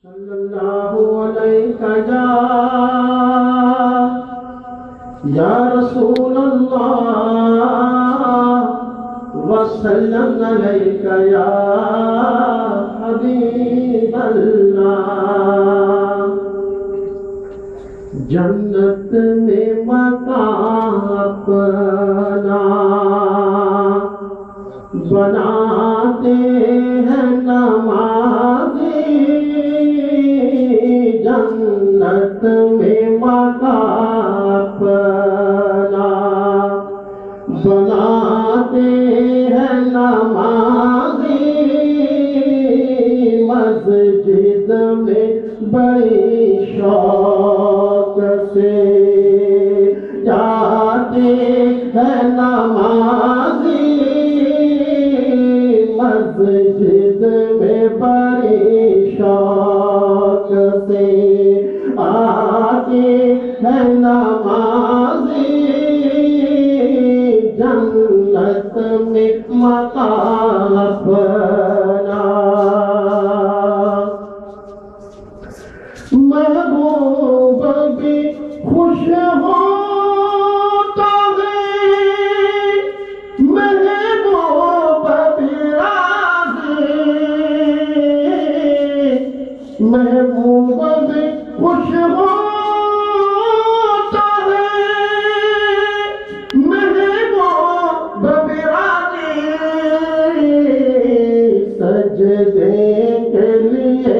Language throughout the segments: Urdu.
صلی اللہ علیہ یا رسول اللہ وسلم علیک یا حبیب اللہ۔ جنت میں مقام اپنا بناتے ہیں نمازی، جنت میں مقام اپنا بناتے ہیں نمازی، مسجد میں بڑی شوق سے جاتے ہیں نمازی، مسجد میں بڑی شوق سے آتے ہیں نمازی، جنت میں مقام اپنا۔ محبوب بھی خوش ہوتا ہے، محبوب بھی راضی، محبوب بھی خوش ہوتا ہے، محبوب بھی راضی، سجدے کے لیے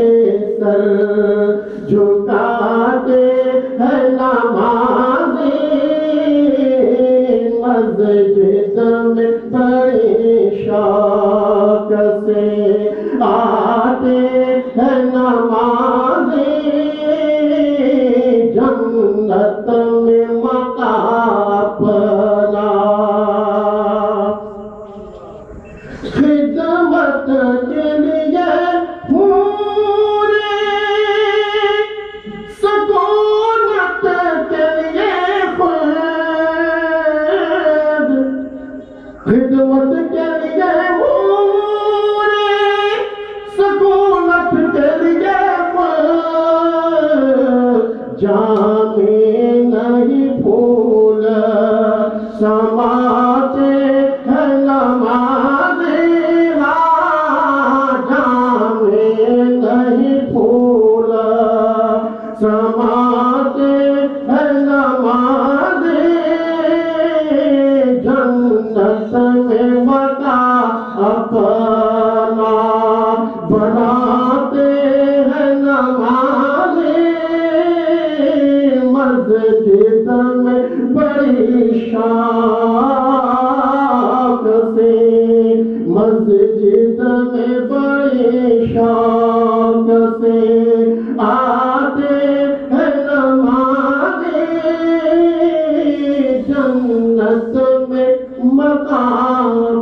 سر جھکاتے ہیں نمازی، مسجد میں بڑی شوق سے آتے ہیں نمازی، جنت میں مقام اپنا۔ خدمت کے لیے سکونت کے لیے خود، خدمت کے لیے سکونت کے لیے خود، جانے نہیں پھول سماتے ہیں نمازی، جانے نہیں پھول سماتے ہیں نمازی، جنت میں مقام اپنا بناتے ہیں نمازی، مسجد میں بڑی شوق سے، مسجد میں بڑی شوق سے آتے ہیں نمازی، جنت میں مقام